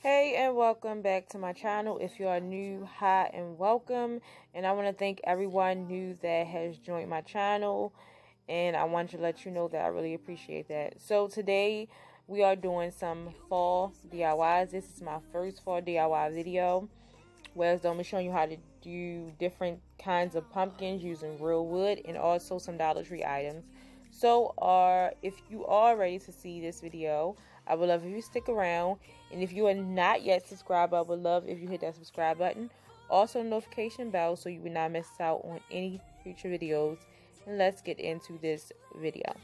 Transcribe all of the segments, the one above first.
Hey, and welcome back to my channel. If you are new, hi and welcome. And I want to thank everyone new that has joined my channel, and I want to let you know that I really appreciate that. So today we are doing some fall DIYs. This is my first fall DIY video, whereas I'm showing you how to do different kinds of pumpkins using real wood and also some Dollar Tree items. So if you are ready to see this video, I would love if you stick around. And if you are not yet subscribed, I would love if you hit that subscribe button. Also notification bell so you will not miss out on any future videos. And let's get into this video.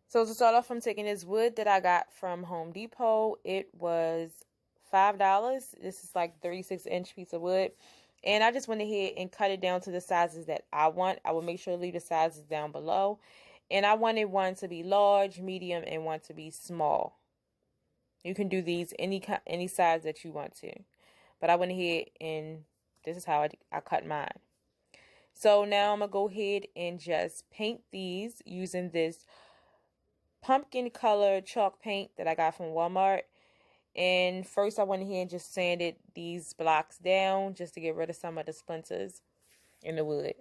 So to start off, I'm taking this wood that I got from Home Depot. It was $5. This is like 36-inch piece of wood. And I just went ahead and cut it down to the sizes that I want. I will make sure to leave the sizes down below. And I wanted one to be large, medium, and one to be small. You can do these any size that you want to. But I went ahead and this is how I cut mine. So now I'm going to go ahead and just paint these using this pumpkin color chalk paint that I got from Walmart. And first I went ahead and just sanded these blocks down just to get rid of some of the splinters in the wood.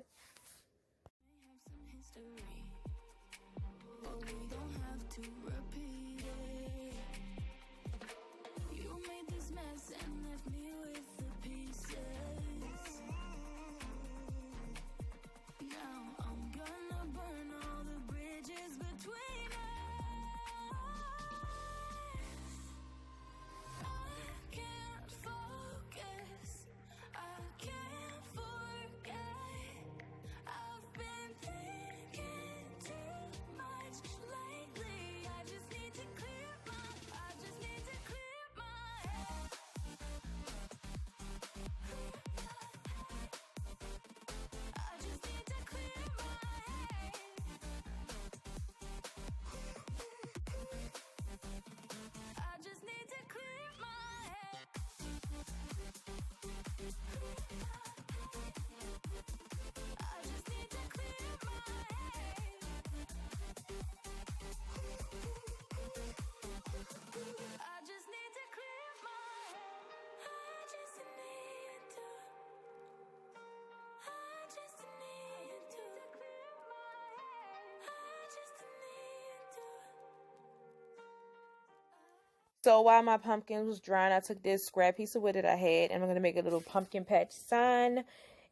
So while my pumpkin was drying, I took this scrap piece of wood that I had, and I'm going to make a little pumpkin patch sign.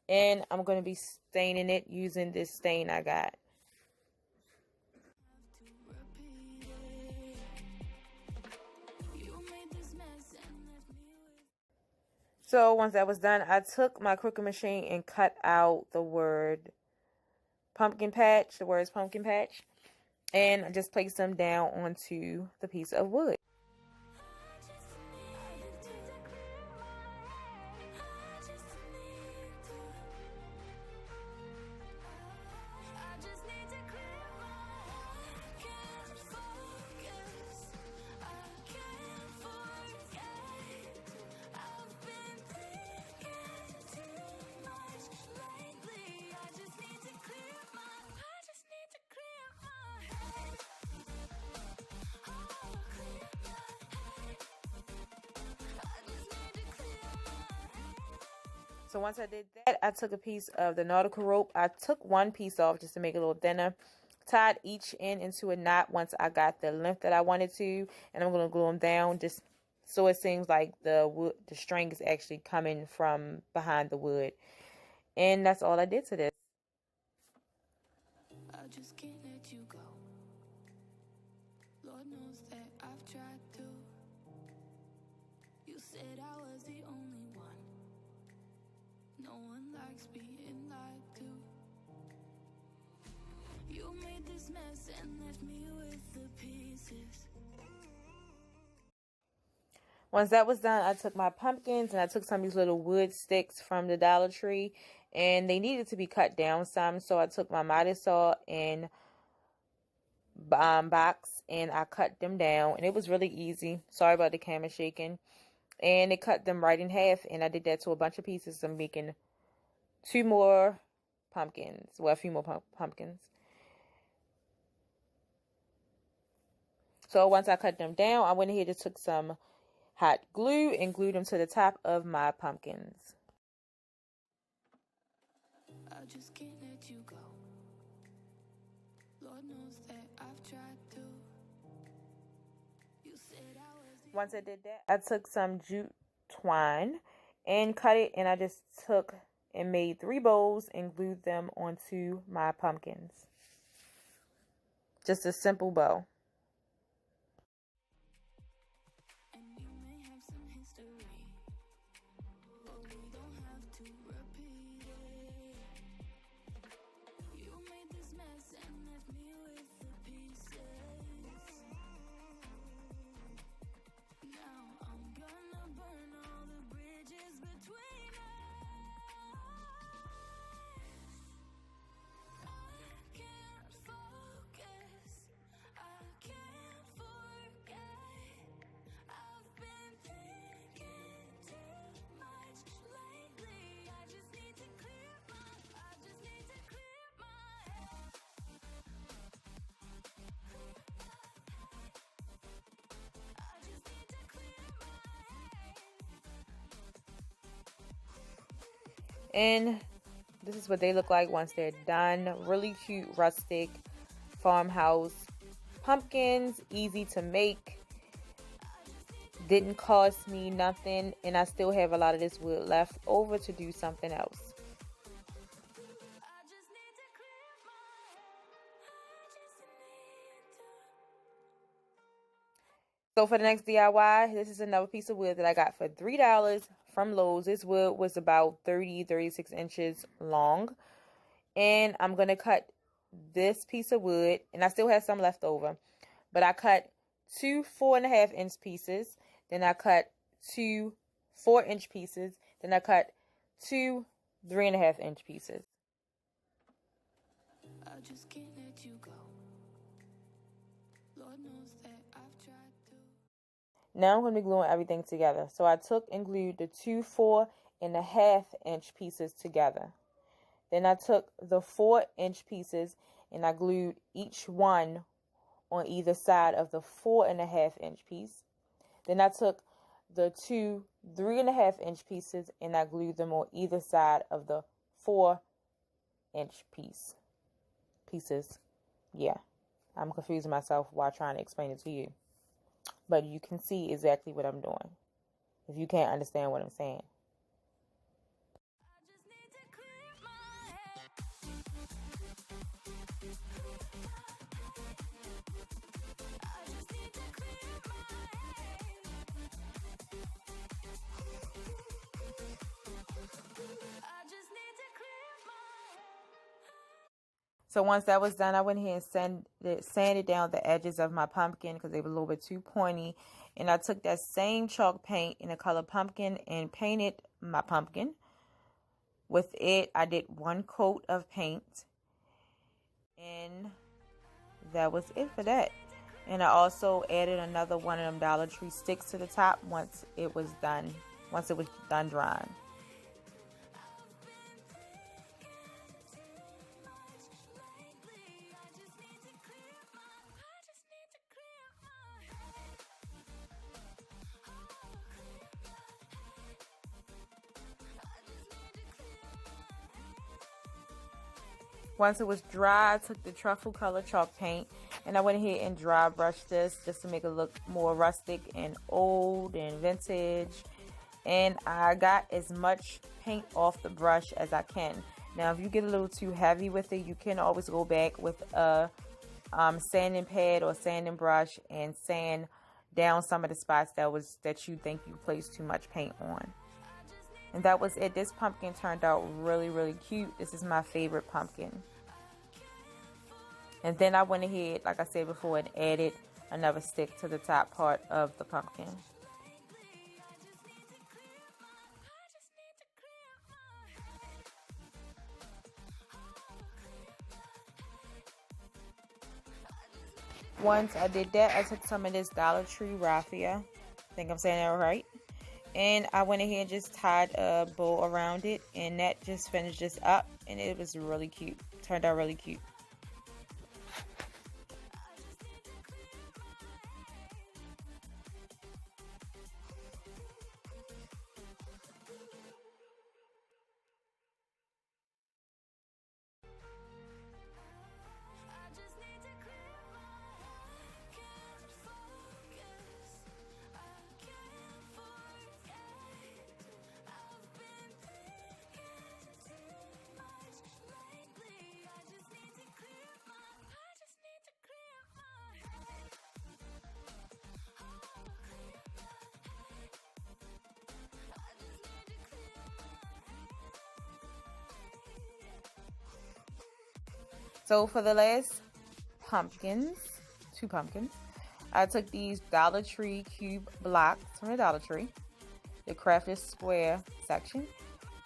And I'm going to be staining it using this stain I got. So once that was done, I took my Cricut machine and cut out the word pumpkin patch, the words pumpkin patch. And I just placed them down onto the piece of wood. So once I did that, I took a piece of the nautical rope. I took one piece off just to make it a little thinner. Tied each end into a knot once I got the length that I wanted to. And I'm going to glue them down just so it seems like the string is actually coming from behind the wood. And that's all I did to this. I just can't let you go. Lord knows that I've tried to. You said I was the only one. No one likes being lied to. You made this mess and left me with the pieces. Once that was done, I took my pumpkins and I took some of these little wood sticks from the Dollar Tree, and they needed to be cut down some, so I took my miter saw and box and I cut them down, and it was really easy. Sorry about the camera shaking. And it cut them right in half, and I did that to a bunch of pieces. I'm making two more pumpkins, well, a few more pumpkins. So once I cut them down, I went ahead and took some hot glue and glued them to the top of my pumpkins. I just can't let you go. Lord knows that I've tried to. You said I was. Once I did that, I took some jute twine and cut it, and I just took and made 3 bows and glued them onto my pumpkins. Just a simple bow. And this is what they look like once they're done. Really cute, rustic, farmhouse pumpkins. Easy to make. Didn't cost me nothing. And I still have a lot of this wood left over to do something else. So for the next DIY, this is another piece of wood that I got for $3 from Lowe's. This wood was about 36 inches long. And I'm going to cut this piece of wood, and I still have some left over. But I cut 2 4.5-inch pieces. Then I cut 2 4-inch pieces. Then I cut 2 3.5-inch pieces. I just can't let you go. Lord knows that I've tried to. Now I'm going to be gluing everything together. So I took and glued the 2 4.5-inch pieces together. Then I took the 4-inch pieces and I glued each one on either side of the 4.5-inch piece. Then I took the 2 3.5-inch pieces and I glued them on either side of the 4-inch pieces. Yeah, I'm confusing myself while trying to explain it to you. But you can see exactly what I'm doing if you can't understand what I'm saying. So once that was done, I went ahead and sanded down the edges of my pumpkin because they were a little bit too pointy. And I took that same chalk paint in the color pumpkin and painted my pumpkin. With it, I did 1 coat of paint. And that was it for that. And I also added another one of them Dollar Tree sticks to the top once it was done drying. Once it was dry, I took the truffle color chalk paint and I went ahead and dry brushed this just to make it look more rustic and old and vintage. And I got as much paint off the brush as I can. Now, if you get a little too heavy with it, you can always go back with a sanding pad or sanding brush and sand down some of the spots that you think you placed too much paint on. And that was it. This pumpkin turned out really, really cute. This is my favorite pumpkin. And then I went ahead, like I said before, and added another stick to the top part of the pumpkin. Once I did that, I took some of this Dollar Tree raffia. I think I'm saying that right. And I went ahead and just tied a bow around it, and that just finished this up, and it was really cute. Turned out really cute. So for the last pumpkins, 2 pumpkins, I took these Dollar Tree cube blocks from the Dollar Tree, the crafted square section,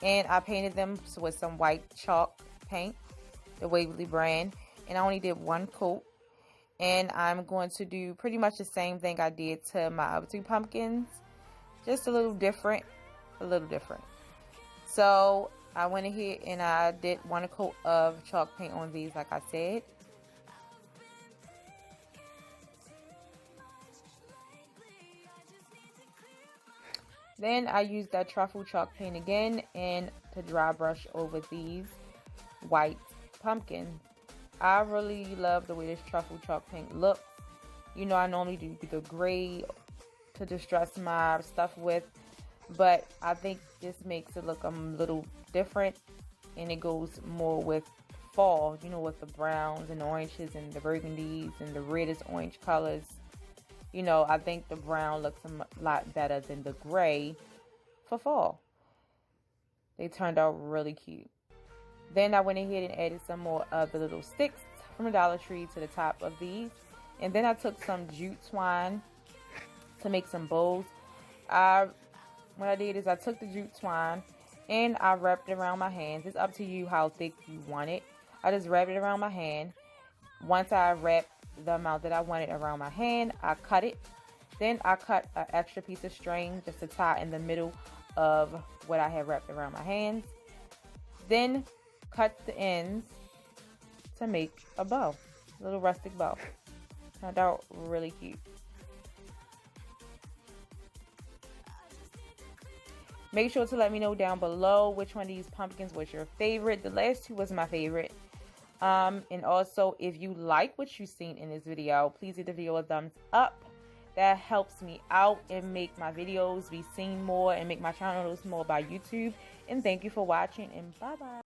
and I painted them with some white chalk paint, the Waverly brand, and I only did 1 coat. And I'm going to do pretty much the same thing I did to my other 2 pumpkins, just a little different, So I went ahead and I did 1 coat of chalk paint on these, like I said. Then I used that truffle chalk paint again and to dry brush over these white pumpkins. I really love the way this truffle chalk paint looks. You know, I normally do the gray to distress my stuff with, but I think this makes it look a little different, and it goes more with fall, you know, with the browns and oranges and the burgundies and the reddish orange colors. You know, I think the brown looks a lot better than the gray for fall. They turned out really cute. Then I went ahead and added some more of the little sticks from the Dollar Tree to the top of these. And then I took some jute twine to make some bows. What I did is I took the jute twine and I wrapped it around my hands. It's up to you how thick you want it. I just wrapped it around my hand. Once I wrapped the amount that I wanted around my hand, I cut it. Then I cut an extra piece of string just to tie in the middle of what I had wrapped around my hands. Then cut the ends to make a bow, a little rustic bow. Turned out really cute. Make sure to let me know down below which one of these pumpkins was your favorite. The last 2 was my favorite. And also, if you like what you've seen in this video, please give the video a thumbs up. That helps me out and make my videos be seen more and make my channel noticed more by YouTube. And thank you for watching, and bye bye.